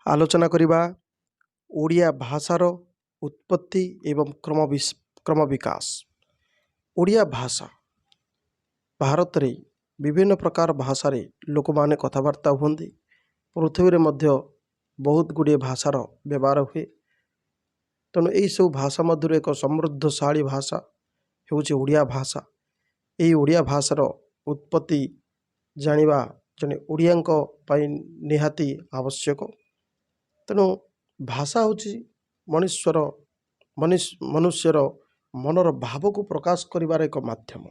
आलोचना करिबा ओडिया भाषार उत्पत्ति एवं क्रम विकास। ओडिया भाषा भारत रे विभिन्न प्रकार भाषा रे लोक माने कथबार्ता हुंदी। पृथ्वी रे मध्य बहुत गुड़िए भाषार व्यवहार हुए। तेणु यही सब भाषा मध्य एक समृद्धशाली भाषा होउछि ओडिया भाषा। यही ओडिया भाषार उत्पत्ति जानिबा जने ओडियांक पई निहाती आवश्यक। तेणु भाषा होछि मनुष्यर मनर भाव को प्रकाश करिवार एक माध्यम।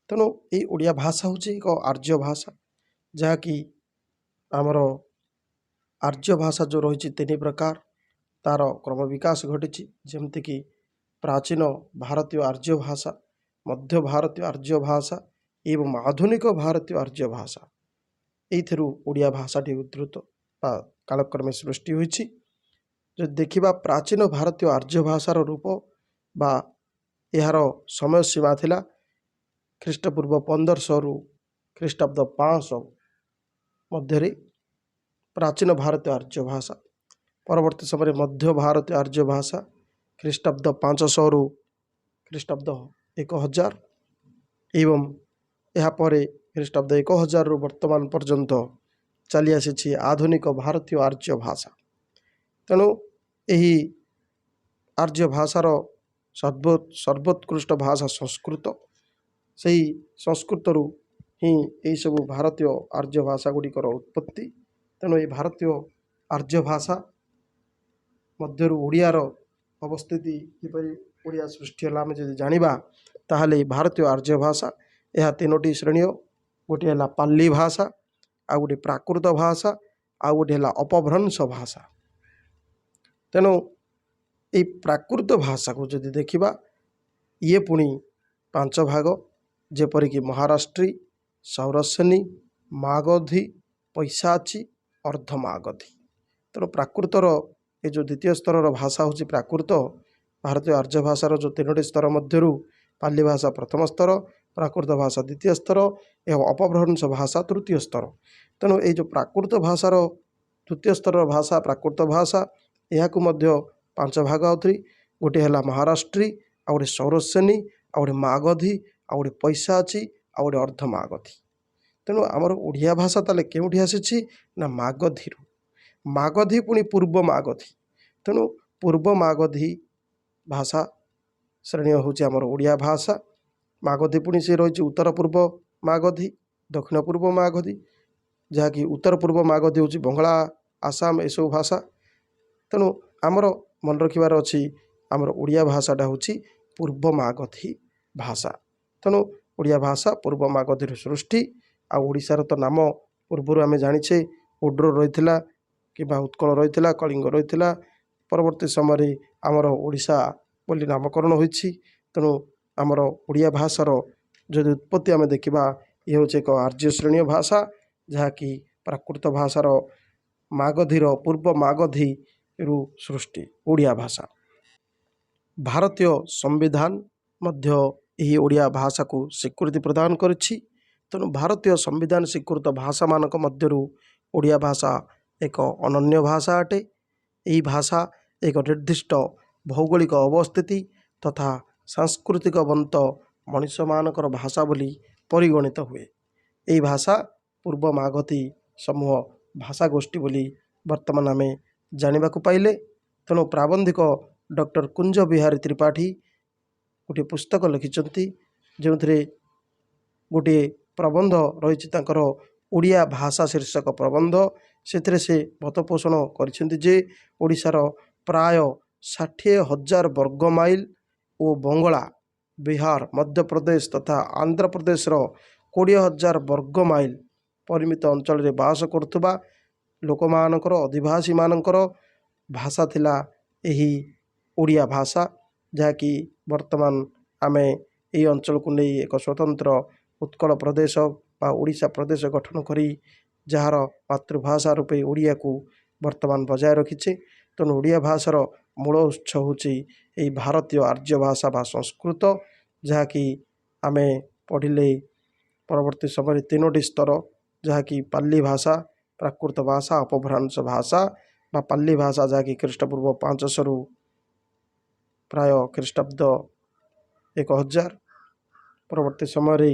तेणु यही ओडिया भाषा होछि एक आर्य भाषा, जहाँकि आमर आर्य भाषा जो रही तीन प्रकार तार क्रम विकास घटी। जमतीकि प्राचीन भारतीय आर्य भाषा, मध्य भारतीय आर्य भाषा एवं आधुनिक भारतीय आर्य भाषा। एइथिरु ओडिया भाषाटी उद्धृत बा कालक्रमे सृष्टि होइछि। जो देखिबा प्राचीन भारतीय आर्य भाषार रूप बा यार समय सीमा थिला ख्रीष्टपूर्व 1500 रु ख्रीष्टाब्द 500 मध्य प्राचीन भारतीय आर्य भाषा। परवर्ती समय मध्य भारतीय आर्य भाषा ख्रीष्टाब्द 500 रु ख्रीष्टाब्द 1000 एवं यापर ख्रीष्टाब्द 1000 रु वर्तमान पर्यंत चली आसी आधुनिक भारतीय आर्य भाषा। तेणु यही आर्य भाषार सर्वोत्कृष्ट भाषा संस्कृत। सही संस्कृत ही यही सब भारतीय आर्य भाषा गुड़िकर उत्पत्ति। तेणु ये भारतीय आर्य भाषा मध्य ओडियार अवस्थिति किपरि ओडिया सृष्टि है आम जब जाना ताहले भारतीय आर्य भाषा यह तीनोटी श्रेणी। गोटे है पाली भाषा, आ गोटे प्राकृत भाषा, आ गोटे है अपभ्रंश भाषा। तेणु ये प्राकृत भाषा को जदि देखिबा ये पुणी 5 भाग, जेपरिक महाराष्ट्री, सौरसेनी, मागधी, पैशाची, अर्धमागधी। तेणु प्राकृतर ये जो द्वितीय स्तर भाषा होची प्राकृत भारतीय आर्य भाषार जो 3टी स्तर मध्यरु पाली भाषा प्रथम स्तर, प्राकृत भाषा द्वितीय स्तर एवं अपभ्रंश भाषा तृतीय स्तर। तेणु ये जो प्राकृत भाषार तृतीय स्तर भाषा प्राकृत भाषा यह 5 भाग आउथ्री। गोटे है महाराष्ट्री, आ गोटे सौरसेनी, आ गोटे मागधी, आ गोटे पैशाची, आ गोटे अर्धमागधी। तेणु आमर ओडिया भाषा ताले केउठी आसीछि ना मागधी। मागधी पुणी पूर्व मागधी। तेणु पूर्व मागधी भाषा श्रेणी होची आमर ओडिया भाषा। मागधी पुणी से रही उत्तर पूर्व मागधी, दक्षिण पूर्व मागधी, जहाँकि उत्तर पूर्व मागधी होची बंगला, आसाम एसबू भाषा। तेणु आमर मन रखिबार अछि आमर ओडिया भाषाटा होची पूर्व मागधी भाषा। तेणु ओडिया भाषा पूर्व मागधी सृष्टि। आ ओडिशार तो नाम पूर्वर आम जानिछे उड्र रही कि उत्कल रही, कलिंग रही। परवर्ती समय आमर ओडिशा बोली नामकरण होइछि। तेणु आमर ओडिया भाषार जो उत्पत्ति आम देखा ये हूँ एक आर्य श्रेणी भाषा, जहाँकि प्राकृत भाषार मागधीर पूर्व मागधी रु सृष्टि ओडिया भाषा। भारतीय संविधान मध्य यही ओडिया भाषा को स्वीकृति प्रदान करिछि। तेणु भारतीय संविधान स्वीकृत भाषा मानक मध्यरु ओडिया भाषा एक अनन्य भाषा अटे। यही भाषा एक निर्दिष्ट भौगोलिक अवस्थिति तथा सांस्कृतिक बंत मनुष्य मानकर भाषा बोली परिगणित हुए। यही भाषा पूर्व मागधी समूह भाषा गोष्ठी बोली वर्तमान आम जानिबा को पाइले। तेणु प्राबंधिक डॉक्टर कुंज बिहारी त्रिपाठी गोटे पुस्तक लिखिछन्ति, जो गोटे प्रबंध रही ओडिया भाषा शीर्षक प्रबंध। से मतपोषण करिसेंति जे ओडिशार प्राय 60,000 वर्ग माइल और बंगला, बिहार, मध्य प्रदेश तथा आंध्र प्रदेश 20,000 वर्ग माइल परिमित अंचल रे बास करथुबा लोक मानकर अधिवासी मानकर भाषा थिला यही ओडिया भाषा, जहाँकि वर्तमान आमे यही अंचल को नहीं एक स्वतंत्र उत्कल प्रदेश बा ओडिशा प्रदेश गठन करी जार मातृभाषा रूपे ओडिया को वर्तमान बजाय रखीचे। तेणु ओडिया भाषार मूल उत्स होची यही भारतीय आर्य भाषा बा संस्कृत, जहाँकि आमे पढ़िले परवर्ती समय 3टी स्तर, जहाँकि पाली भाषा, प्राकृत भाषा, अपभ्रंश भाषा ବା ପାଲି ଭାଷା, ଯାହାକି ଖ୍ରୀଷ୍ଟପୂର୍ବ 500 ପ୍ରାୟ ଖ୍ରୀଷ୍ଟାବ୍ଦ 1000 ପରବର୍ତ୍ତୀ ସମୟରେ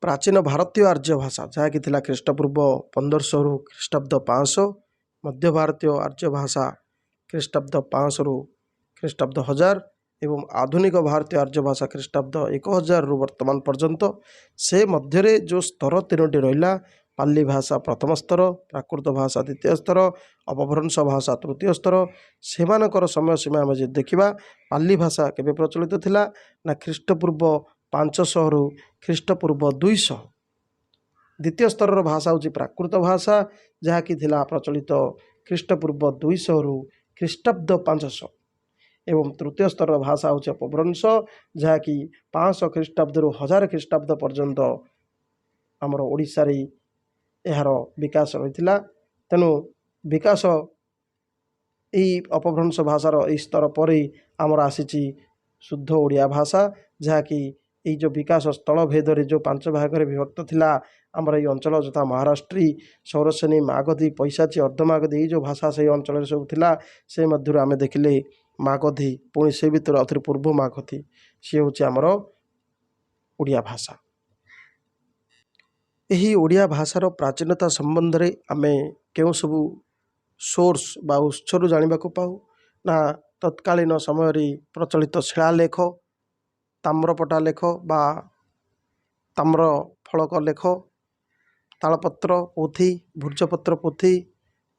ପ୍ରାଚୀନ ଭାରତୀୟ ଆର୍ଯ୍ୟ ଭାଷା, ଯାହାକି ଥିଲା ଖ୍ରୀଷ୍ଟପୂର୍ବ 1500 ଖ୍ରୀଷ୍ଟାବ୍ଦ 500, ମଧ୍ୟ ଭାରତୀୟ ଆର୍ଯ୍ୟ ଭାଷା ଖ୍ରୀଷ୍ଟାବ୍ଦ 500 ଖ୍ରୀଷ୍ଟାବ୍ଦ 1000 ଏବଂ ଆଧୁନିକ ଭାରତୀୟ ଆର୍ଯ୍ୟ ଭାଷା ଖ୍ରୀଷ୍ଟାବ୍ଦ 1000ରୁ ବର୍ତ୍ତମାନ ପର୍ଯ୍ୟନ୍ତ। ସେ ମଧ୍ୟରେ ଯେଉଁ ସ୍ତର 3ଟି ରହିଲା, ପାଲି ଭାଷା ପ୍ରଥମ ସ୍ତର, ପ୍ରାକୃତ ଭାଷା ଦ୍ୱିତୀୟ ସ୍ତର, ଅପଭ୍ରଂଶ ଭାଷା ତୃତୀୟ ସ୍ତର, ସେମାନଙ୍କର ସମୟ ସୀମା ଆମେ ଯଦି ଦେଖିବା, ପାଲି ଭାଷା କେବେ ପ୍ରଚଳିତ ଥିଲା ନା ଖ୍ରୀଷ୍ଟପୂର୍ବ 500ରୁ ଖ୍ରୀଷ୍ଟପୂର୍ବ 200। ଦ୍ୱିତୀୟ ସ୍ତରର ଭାଷା ହେଉଛି ପ୍ରାକୃତ ଭାଷା, ଯାହାକି ଥିଲା ପ୍ରଚଳିତ ଖ୍ରୀଷ୍ଟପୂର୍ବ 200ରୁ ଖ୍ରୀଷ୍ଟାବ୍ଦ 500 ଏବଂ ତୃତୀୟ ସ୍ତରର ଭାଷା ହେଉଛି ଅପଭ୍ରଂଶ, ଯାହାକି 500 ଖ୍ରୀଷ୍ଟାବ୍ଦରୁ 1000 ଖ୍ରୀଷ୍ଟାବ୍ଦ ପର୍ଯ୍ୟନ୍ତ ଆମର ଓଡ଼ିଶାରେ ଏହାର ବିକାଶ ରହିଥିଲା। ତେଣୁ ବିକାଶ ଏହି ଅପଭ୍ରଂଶ ଭାଷାର ଏହି ସ୍ତର ପରେ ଆମର ଆସିଛି ଶୁଦ୍ଧ ଓଡ଼ିଆ ଭାଷା, ଯାହାକି ଏଇ ଯେଉଁ ବିକାଶ ସ୍ଥଳ ଭେଦରେ ଯେଉଁ 5 ଭାଗରେ ବିଭକ୍ତ ଥିଲା ଆମର ଏଇ ଅଞ୍ଚଳ, ଯଥା ମହାରାଷ୍ଟ୍ରୀ, ସୌରସେନୀ, ମାଗଧୀ, ପୈଶାଚୀ, ଅର୍ଦ୍ଧମାଗଧୀ, ଏଇ ଯେଉଁ ଭାଷା ସେଇ ଅଞ୍ଚଳରେ ସବୁ ଥିଲା, ସେ ମଧ୍ୟରୁ ଆମେ ଦେଖିଲେ ମାଗଧୀ, ପୁଣି ସେ ଭିତରେ ଆଉଥରେ ପୂର୍ବ ମାଗଧୀ, ସିଏ ହେଉଛି ଆମର ଓଡ଼ିଆ ଭାଷା। ଏହି ଓଡ଼ିଆ ଭାଷାର ପ୍ରାଚୀନତା ସମ୍ବନ୍ଧରେ ଆମେ କେଉଁ ସବୁ ସୋର୍ସ ବା ଉତ୍ସରୁ ଜାଣିବାକୁ ପାଉ ନା ତତ୍କାଳୀନ ସମୟରେ ପ୍ରଚଳିତ ଶିଳାଲେଖ, ତାମ୍ରପଟା ଲେଖ ବା ତାମ୍ର ଫଳକ ଲେଖ, ତାଳପତ୍ର ପୋଥି, ଭୂର୍ଜପତ୍ର ପୋଥି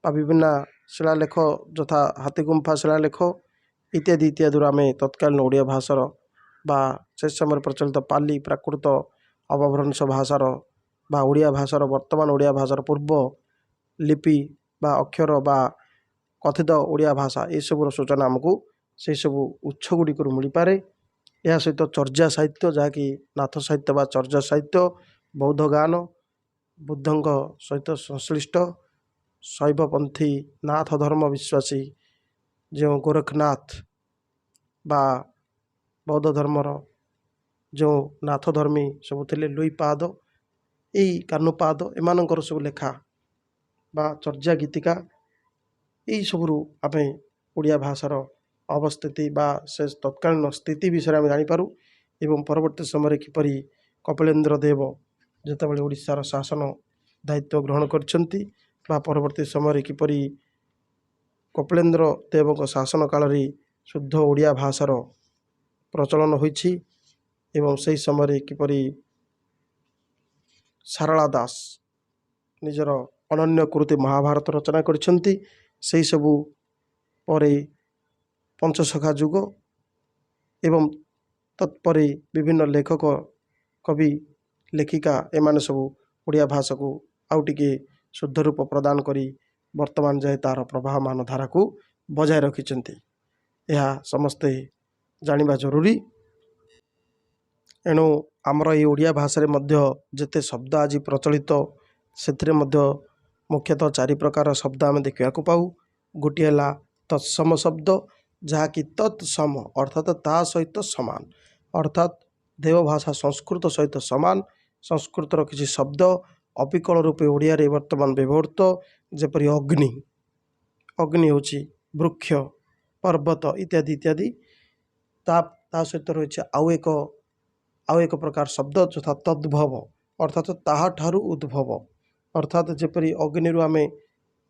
ବା ବିଭିନ୍ନ ଶିଳାଲେଖ ଯଥା ହାତୀଗୁମ୍ଫା ଶିଳାଲେଖ ଇତ୍ୟାଦି ଇତ୍ୟାଦିରୁ ଆମେ ତତ୍କାଳୀନ ଓଡ଼ିଆ ଭାଷାର ବା ସେ ସମୟରେ ପ୍ରଚଳିତ ପାଲି, ପ୍ରାକୃତ, ଅପଭ୍ରଂଶ ଭାଷାର ବା ଓଡ଼ିଆ ଭାଷାର ବର୍ତ୍ତମାନ ଓଡ଼ିଆ ଭାଷାର ପୂର୍ବ ଲିପି ବା ଅକ୍ଷର ବା କଥିତ ଓଡ଼ିଆ ଭାଷା ଏସବୁର ସୂଚନା ଆମକୁ ସେହିସବୁ ଉତ୍ସ ଗୁଡ଼ିକରୁ ମିଳିପାରେ। ଏହା ସହିତ ଚର୍ଯା ସାହିତ୍ୟ, ଯାହାକି ନାଥ ସାହିତ୍ୟ ବା ଚର୍ଯା ସାହିତ୍ୟ, ବୌଦ୍ଧ ଗାନ, ବୁଦ୍ଧଙ୍କ ସହିତ ସଂଶ୍ଳିଷ୍ଟ, ଶୈବପନ୍ଥୀ ନାଥ ଧର୍ମ ବିଶ୍ୱାସୀ ଯେଉଁ ଗୋରଖନାଥ ବା ବୌଦ୍ଧ ଧର୍ମର ଯେଉଁ ନାଥ ଧର୍ମୀ ସବୁ ଥିଲେ, ଲୁଇପାଦ, ଏଇ କାହ୍ନୁପାଦ, ଏମାନଙ୍କର ସବୁ ଲେଖା ବା ଚର୍ଯା ଗୀତିକା, ଏହିସବୁରୁ ଆମେ ଓଡ଼ିଆ ଭାଷାର ଅବସ୍ଥିତି ବା ସେ ତତ୍କାଳୀନ ସ୍ଥିତି ବିଷୟରେ ଆମେ ଜାଣିପାରୁ। ଏବଂ ପରବର୍ତ୍ତୀ ସମୟରେ କିପରି କପିଳେନ୍ଦ୍ର ଦେବ ଯେତେବେଳେ ଓଡ଼ିଶାର ଶାସନ ଦାୟିତ୍ୱ ଗ୍ରହଣ କରିଛନ୍ତି ବା ପରବର୍ତ୍ତୀ ସମୟରେ କିପରି କପିଳେନ୍ଦ୍ର ଦେବଙ୍କ ଶାସନ କାଳରେ ଶୁଦ୍ଧ ଓଡ଼ିଆ ଭାଷାର ପ୍ରଚଳନ ହୋଇଛି ଏବଂ ସେହି ସମୟରେ କିପରି ସାରଳା ଦାସ ନିଜର ଅନନ୍ୟ କୃତି ମହାଭାରତ ରଚନା କରିଛନ୍ତି। ସେହିସବୁ ପରେ ପଞ୍ଚସଖା ଯୁଗ ଏବଂ ତତ୍ପରେ ବିଭିନ୍ନ ଲେଖକ, କବି, ଲେଖିକା ଏମାନେ ସବୁ ଓଡ଼ିଆ ଭାଷାକୁ ଆଉ ଟିକିଏ ଶୁଦ୍ଧ ରୂପ ପ୍ରଦାନ କରି ବର୍ତ୍ତମାନ ଯାଏ ତା'ର ପ୍ରବାହମାନ ଧାରାକୁ ବଜାୟ ରଖିଛନ୍ତି। ଏହା ସମସ୍ତେ ଜାଣିବା ଜରୁରୀ। ଏଣୁ ଆମର ଏହି ଓଡ଼ିଆ ଭାଷାରେ ମଧ୍ୟ ଯେତେ ଶବ୍ଦ ଆଜି ପ୍ରଚଳିତ, ସେଥିରେ ମଧ୍ୟ ମୁଖ୍ୟତଃ 4 ପ୍ରକାର ଶବ୍ଦ ଆମେ ଦେଖିବାକୁ ପାଉ। ଗୋଟିଏ ହେଲା ତତ୍ସମ ଶବ୍ଦ, ଯାହାକି ତତ୍ସମ ଅର୍ଥାତ୍ ତା ସହିତ ସମାନ, ଅର୍ଥାତ୍ ଦେବଭାଷା ସଂସ୍କୃତ ସହିତ ସମାନ। ସଂସ୍କୃତର କିଛି ଶବ୍ଦ ଅବିକଳ ରୂପେ ଓଡ଼ିଆରେ ବର୍ତ୍ତମାନ ବ୍ୟବହୃତ, ଯେପରି ଅଗ୍ନି, ଅଗ୍ନି ହେଉଛି ବୃକ୍ଷ, ପର୍ବତ ଇତ୍ୟାଦି ଇତ୍ୟାଦି। ତା ସହିତ ରହିଛି ଆଉ ଏକ ପ୍ରକାର ଶବ୍ଦ ଯଥା ତଦ୍ଭବ, ଅର୍ଥାତ୍ ତାହାଠାରୁ ଉଦ୍ଭବ, ଅର୍ଥାତ୍ ଯେପରି ଅଗ୍ନିରୁ ଆମେ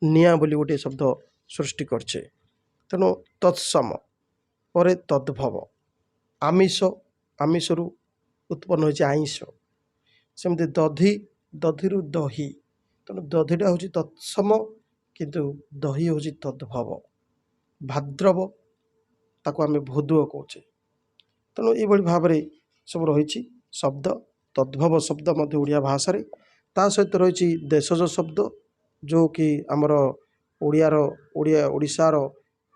ନିଆଁ ବୋଲି ଗୋଟିଏ ଶବ୍ଦ ସୃଷ୍ଟି କରିଛେ। ତେଣୁ ତତ୍ସମ ପରେ ତଦ୍ଭବ। ଆମିଷ, ଆମିଷରୁ ଉତ୍ପନ୍ନ ହୋଇଛି ଆଇଁଷ। ସେମିତି ଦଧି, ଦଧିରୁ ଦହି, ତେଣୁ ଦଧିଟା ହେଉଛି ତତ୍ସମ କିନ୍ତୁ ଦହି ହେଉଛି ତଦ୍ଭବ। ଭାଦ୍ରବ, ତାକୁ ଆମେ ଭୋଦୁଅ କହୁଛେ। ତେଣୁ ଏଇଭଳି ଭାବରେ ସବୁ ରହିଛି ଶବ୍ଦ, ତଦ୍ଭବ ଶବ୍ଦ ମଧ୍ୟ ଓଡ଼ିଆ ଭାଷାରେ। ତା ସହିତ ରହିଛି ଦେଶଜ ଶବ୍ଦ, ଯେଉଁକି ଆମର ଓଡ଼ିଶାର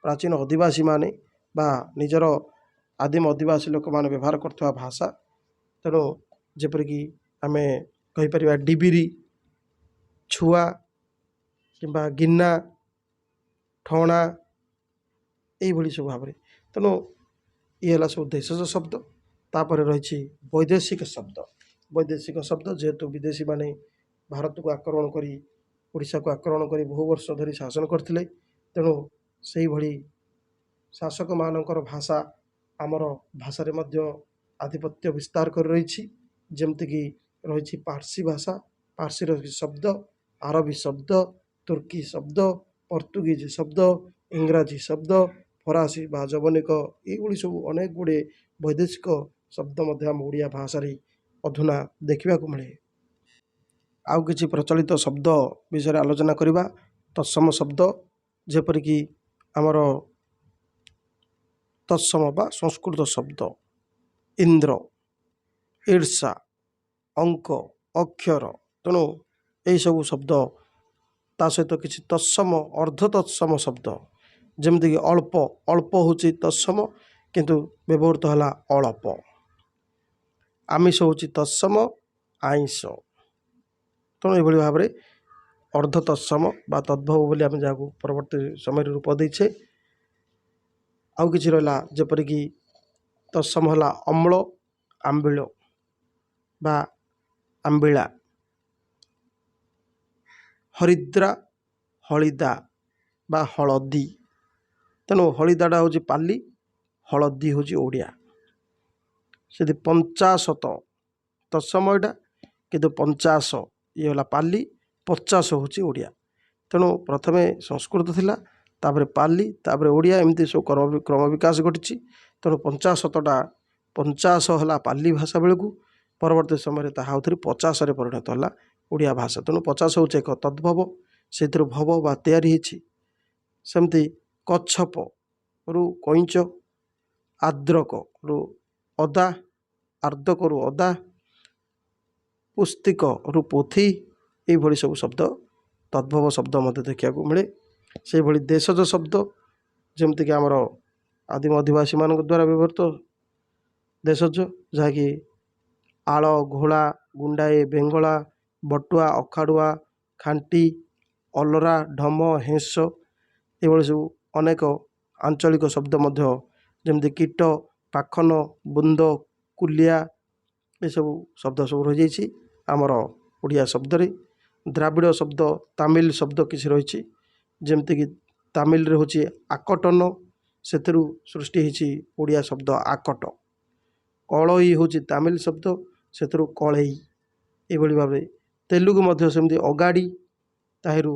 ପ୍ରାଚୀନ ଅଧିବାସୀମାନେ ବା ନିଜର ଆଦିମ ଅଧିବାସୀ ଲୋକମାନେ ବ୍ୟବହାର କରୁଥିବା ଭାଷା। ତେଣୁ ଯେପରିକି ଆମେ କହିପାରିବା ଡିବିରି, ଛୁଆ କିମ୍ବା ଗିନା, ଠଣା, ଏଇଭଳି ସବୁ ଭାବରେ। ତେଣୁ ଇଏ ହେଲା ସବୁ ଦେଶଜ ଶବ୍ଦ। ତାପରେ ରହିଛି ବୈଦେଶିକ ଶବ୍ଦ। ବୈଦେଶିକ ଶବ୍ଦ ଯେହେତୁ ବିଦେଶୀମାନେ ଭାରତକୁ ଆକ୍ରମଣ କରି ଓଡ଼ିଶାକୁ ଆକ୍ରମଣ କରି ବହୁ ବର୍ଷ ଧରି ଶାସନ କରିଥିଲେ। ତେଣୁ ସେହିଭଳି ଶାସକମାନଙ୍କର ଭାଷା ଆମର ଭାଷାରେ ମଧ୍ୟ ଆଧିପତ୍ୟ ବିସ୍ତାର କରି ରହିଛି। ଯେମିତିକି ରହିଛି ପାର୍ସୀ ଭାଷା, ପାର୍ସୀର ଶବ୍ଦ, ଆରବୀ ଶବ୍ଦ, ତୁର୍କୀ ଶବ୍ଦ, ପର୍ତ୍ତୁଗୀଜ ଶବ୍ଦ, ଇଂରାଜୀ ଶବ୍ଦ, ଫରାସୀ ବା ଜବନିକ, ଏଇଭଳି ସବୁ ଅନେକ ଗୁଡ଼ିଏ ବୈଦେଶିକ ଶବ୍ଦ ମଧ୍ୟ ଆମ ଓଡ଼ିଆ ଭାଷାରେ ଅଧୁନା ଦେଖିବାକୁ ମିଳେ। ଆଉ କିଛି ପ୍ରଚଳିତ ଶବ୍ଦ ବିଷୟରେ ଆଲୋଚନା କରିବା। ତତ୍ସମ ଶବ୍ଦ ଯେପରିକି ଆମର ତତ୍ସମ ବା ସଂସ୍କୃତ ଶବ୍ଦ ଇନ୍ଦ୍ର, ଈର୍ଷା, ଅଙ୍କ, ଅକ୍ଷର। ତେଣୁ ଏହିସବୁ ଶବ୍ଦ ତା ସହିତ କିଛି ତତ୍ସମ ଅର୍ଦ୍ଧ ତତ୍ସମ ଶବ୍ଦ ଯେମିତିକି ଅଳ୍ପ, ଅଳ୍ପ ହେଉଛି ତତ୍ସମ କିନ୍ତୁ ବ୍ୟବହୃତ ହେଲା ଅଳପ। ଆମିଷ ହେଉଛି ତତ୍ସମ ଆଇଁଷ। ତେଣୁ ଏଭଳି ଭାବରେ ଅର୍ଦ୍ଧ ତତ୍ସମ ବା ତଦ୍ଭବ ବୋଲି ଆମେ ଯାହାକୁ ପରବର୍ତ୍ତୀ ସମୟରେ ରୂପ ଦେଇଛେ। ଆଉ କିଛି ରହିଲା ଯେପରିକି ତତ୍ସମ ହେଲା ଅମ୍ଳ, ଆମ୍ବିଳ ବା ଆମ୍ବିଳା, ହରିଦ୍ରା, ହଳିଦା ବା ହଳଦୀ। ତେଣୁ ହଳିଦାଟା ହେଉଛି ପାଲି, ହଳଦୀ ହେଉଛି ଓଡ଼ିଆ। ସେଠି ପଞ୍ଚାଶତ ତତ୍ସମ ଏଇଟା, କିନ୍ତୁ ପଞ୍ଚାଶ ଇଏ ହେଲା ପାଲି, 50 ହେଉଛି ଓଡ଼ିଆ। ତେଣୁ ପ୍ରଥମେ ସଂସ୍କୃତ ଥିଲା, ତାପରେ ପାଲି, ତାପରେ ଓଡ଼ିଆ, ଏମିତି ସବୁ କ୍ରମ ବିକାଶ ଘଟିଛି। ତେଣୁ 50 ହେଲା ପାଲି ଭାଷା ବେଳକୁ ପରବର୍ତ୍ତୀ ସମୟରେ ତାହା ଆଉଥରେ 50ରେ ପରିଣତ ହେଲା ଓଡ଼ିଆ ଭାଷା। ତେଣୁ 50 ହେଉଛି ଏକ ତଦ୍ଭବ, ସେଥିରୁ ଭବ ବା ତିଆରି ହେଇଛି। ସେମିତି କଚ୍ଛପରୁ କଇଁଚ, ଆର୍ଦ୍ରକରୁ ଅଦା, ଆର୍ଦ୍ରକରୁ ଅଦା, ପୁସ୍ତିକରୁ ପୋଥି, ଏଇଭଳି ସବୁ ଶବ୍ଦ ତଦ୍ଭବ ଶବ୍ଦ ମଧ୍ୟ ଦେଖିବାକୁ ମିଳେ। ସେହିଭଳି ଦେଶଜ ଶବ୍ଦ ଯେମିତିକି ଆମର ଆଦିମ ଅଧିବାସୀମାନଙ୍କ ଦ୍ୱାରା ବ୍ୟବହୃତ ଦେଶଜ, ଯାହାକି ଆଳ, ଘୋଳା, ଗୁଣ୍ଡାଏ, ବେଙ୍ଗଳା, ବଟୁଆ, ଅଖାଡ଼ୁଆ, ଖାଣ୍ଟି, ଅଲରା, ଢମ, ହେଁସ, ଏଭଳି ସବୁ ଅନେକ ଆଞ୍ଚଳିକ ଶବ୍ଦ ମଧ୍ୟ ଯେମିତି କୀଟ, ପାଖନ, ବୁନ୍ଦ, କୁଲିଆ, ଏସବୁ ଶବ୍ଦ ସବୁ ରହିଯାଇଛି ଆମର ଓଡ଼ିଆ ଶବ୍ଦରେ। ଦ୍ରାବିଡ଼ ଶବ୍ଦ, ତାମିଲ ଶବ୍ଦ କିଛି ରହିଛି ଯେମିତିକି ତାମିଲରେ ହେଉଛି ଆକଟନ, ସେଥିରୁ ସୃଷ୍ଟି ହେଇଛି ଓଡ଼ିଆ ଶବ୍ଦ ଆକଟ। କଳଇ ହେଉଛି ତାମିଲ ଶବ୍ଦ, ସେଥିରୁ କଳେଇ। ଏଭଳି ଭାବେ ତେଲୁଗୁ ମଧ୍ୟ ସେମିତି ଅଗାଡ଼ି, ତାହିରୁ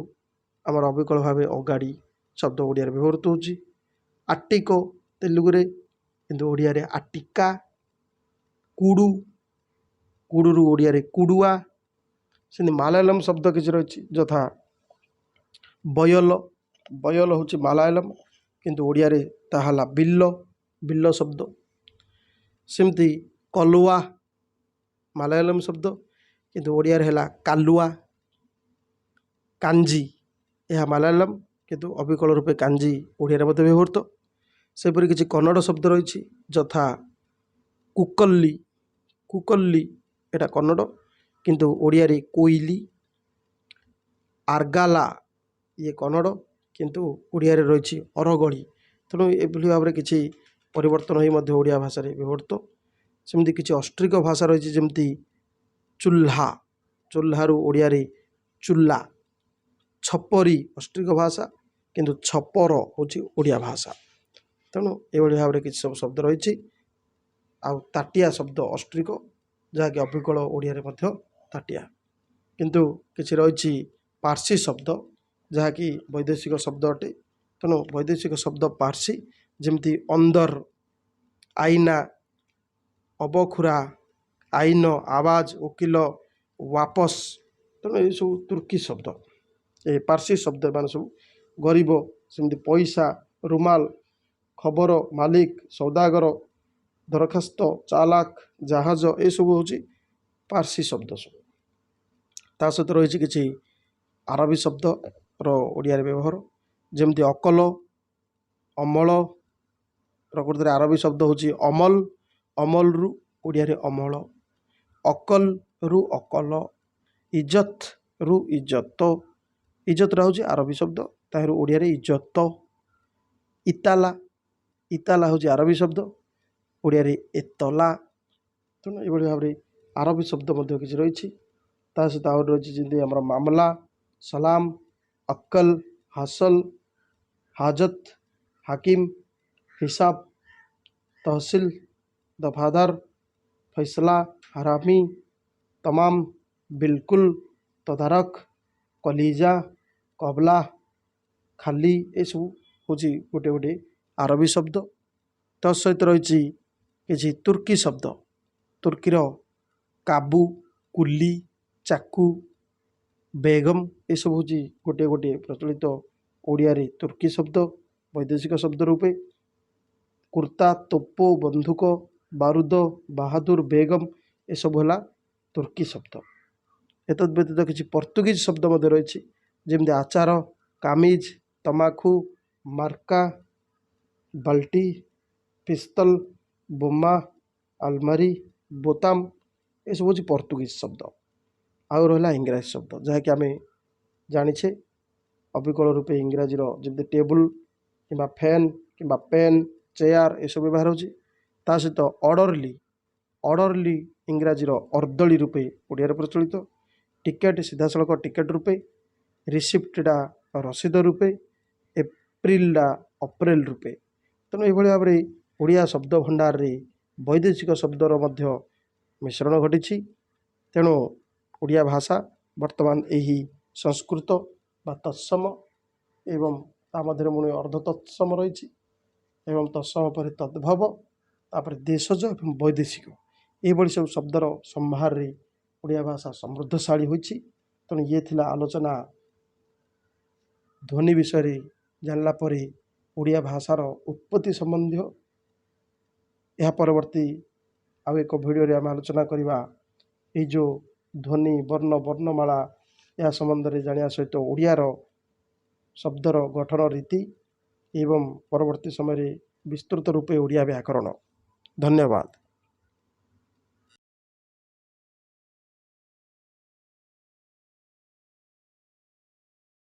ଆମର ଅବିକଳ ଭାବେ ଅଗାଡ଼ି ଶବ୍ଦ ଓଡ଼ିଆରେ ବ୍ୟବହୃତ ହେଉଛି। ଆଟିକ ତେଲୁଗୁରେ, କିନ୍ତୁ ଓଡ଼ିଆରେ ଆଟିକା। କୁଡ଼ୁ, କୁଡ଼ୁରୁ ଓଡ଼ିଆରେ କୁଡ଼ୁଆ। ସେମିତି ମାଲାୟାଲମ ଶବ୍ଦ କିଛି ରହିଛି ଯଥା ବୟଲ, ବୟଲ ହେଉଛି ମାଲାୟାଲମ, କିନ୍ତୁ ଓଡ଼ିଆରେ ତାହା ହେଲା ବିଲ, ବିଲ ଶବ୍ଦ। ସେମିତି କଲୁଆ ମାଲାୟାଲମ ଶବ୍ଦ, କିନ୍ତୁ ଓଡ଼ିଆରେ ହେଲା କାଲୁଆ। କାଞ୍ଜି, ଏହା ମାଲାୟାଲମ, କିନ୍ତୁ ଅବିକଳ ରୂପେ କାଞ୍ଜି ଓଡ଼ିଆରେ ମଧ୍ୟ ବ୍ୟବହୃତ। ସେପରି କିଛି କନ୍ନଡ଼ ଶବ୍ଦ ରହିଛି ଯଥା କୁକଲ୍ଲି, କୁକଲ୍ଲି ଏଟା କନ୍ନଡ଼, କିନ୍ତୁ ଓଡ଼ିଆରେ କୋଇଲି। ଆର୍ଗାଲା, ଇଏ କନ୍ନଡ଼, କିନ୍ତୁ ଓଡ଼ିଆରେ ରହିଛି ଅରଗଳି। ତେଣୁ ଏଭଳି ଭାବରେ କିଛି ପରିବର୍ତ୍ତନ ହୋଇ ମଧ୍ୟ ଓଡ଼ିଆ ଭାଷାରେ ବ୍ୟବହୃତ। ସେମିତି କିଛି ଅଷ୍ଟ୍ରିକ ଭାଷା ରହିଛି ଯେମିତି ଚୁହ୍ଲା, ଚୁହ୍ଲାରୁ ଓଡ଼ିଆରେ ଚୁଲା। ଛପରି ଅଷ୍ଟ୍ରିକ ଭାଷା, କିନ୍ତୁ ଛପର ହେଉଛି ଓଡ଼ିଆ ଭାଷା। ତେଣୁ ଏଭଳି ଭାବରେ କିଛି ସବୁ ଶବ୍ଦ ରହିଛି। ଆଉ ତାଟିଆ ଶବ୍ଦ ଅଷ୍ଟ୍ରିକ, ଯାହାକି ଅବିକଳ ଓଡ଼ିଆରେ ମଧ୍ୟ ତାଟିଆ। କିନ୍ତୁ କିଛି ରହିଛି ପାର୍ସୀ ଶବ୍ଦ, ଯାହାକି ବୈଦେଶିକ ଶବ୍ଦ ଅଟେ। ତେଣୁ ବୈଦେଶିକ ଶବ୍ଦ ପାର୍ସୀ ଯେମିତି ଅନ୍ଦର, ଆଇନା, ଅବଖୁରା, ଆଇନ, ଆବାଜ, ଓକିଲ, ୱାପସ। ତେଣୁ ଏସବୁ ତୁର୍କୀ ଶବ୍ଦ, ଏ ପାର୍ସୀ ଶବ୍ଦ ମାନେ ସବୁ। ଗରିବ ସେମିତି ପଇସା, ରୁମାଲ, ଖବର, ମାଲିକ, ସୌଦାଗର, ଦରଖାସ୍ତ, ଚାଲାକ, ଜାହାଜ, ଏସବୁ ହେଉଛି ପାର୍ସୀ ଶବ୍ଦ ସବୁ। ତା ସହିତ ରହିଛି କିଛି ଆରବୀ ଶବ୍ଦର ଓଡ଼ିଆରେ ବ୍ୟବହାର ଯେମିତି ଅକଲ, ଅମଳ। ପ୍ରକୃତରେ ଆରବୀ ଶବ୍ଦ ହେଉଛି ଅମଲ, ଅମଲରୁ ଓଡ଼ିଆରେ ଅମଳ। ଅକଲରୁ ଅକଲ, ଇଜତରୁ ଇଜତ, ଇଜତଟା ହେଉଛି ଆରବୀ ଶବ୍ଦ, ତାହିରୁ ଓଡ଼ିଆରେ ଇଜତ। ଇତାଲା, ଇତାଲା ହେଉଛି ଆରବୀ ଶବ୍ଦ, ଓଡ଼ିଆରେ ଏତଲା। ତେଣୁ ଏଭଳି ଭାବରେ ଆରବୀ ଶବ୍ଦ ମଧ୍ୟ କିଛି ରହିଛି। ତା ସହିତ ଆହୁରି ରହିଛି ଯେମିତି ଆମର ମାମଲା, सलाम, अक्कल, हासल, हाजत, हाकिम, हिसाब, तहसील, दफादार, फैसला, हरामी, तमाम, बिल्कुल, तदारक, कलिजा, कबला, खाली एसबू हूँ गोटे गोटे आरबी शब्द। तत्सहित रही किसी तुर्की शब्द। तुर्कीर काबू, कुली, चाकू, बेगम एसबू हूँ गोटे गोटे प्रचलित ओडिया तुर्की शब्द वैदेशिक शब्द रूपे। कुर्ता, तोप, बंधुक, बारूद, बाहादुर, बेगम एसबू है तुर्की शब्द। एतद व्यतीत किसी पर्तुगीज शब्द रही जमी आचार, कामिज, तमाखु, मार्का, बाल्टी, पिस्तल, बोमा, आलमारी, बोताम एसबू हूँ पर्तुगीज शब्द। आउ रहा इंग्राजी शब्द जहाँकि आम जाचे अविकल रूपे इंग्राजी जमी टेबुल कि फैन कि पेन, चेयर एसबू व्यवहार होता सहित ऑर्डरली। ऑर्डरली इंग्राजी अर्दली रूपे ओडिया प्रचलित। टिकेट सीधा सड़क टिकेट रूपे। रिसिप्टा रसीद रूपे। एप्रिलटा अप्रैल रूपे। तेणु ये भाव में ओडिया शब्द भंडार रे वैदेशिक शब्दर मिश्रण घटी। तेणु ओडिया भाषा वर्तमान यही संस्कृत बा तत्सम एवं ता मध्य पुणी अर्ध तत्सम रही एवं तत्सम पर तद्भव तापर देशज एवं वैदेशिक यही सब शब्दर संभार रे ओडिया भाषा समृद्धशाली होती। तेणु ये थिला आलोचना ध्वनि विषय जानला परे ओडिया भाषार उत्पत्ति संबंधी। यह परवर्ती आउ एक वीडियो रे आम आलोचना करवा ये जो ध्वनि वर्ण वर्णमाला या संबंध में जाना सहित ओडियार शब्दर गठन रीति एवं परवर्ती समय विस्तृत रूपे ओडिया व्याकरण। धन्यवाद।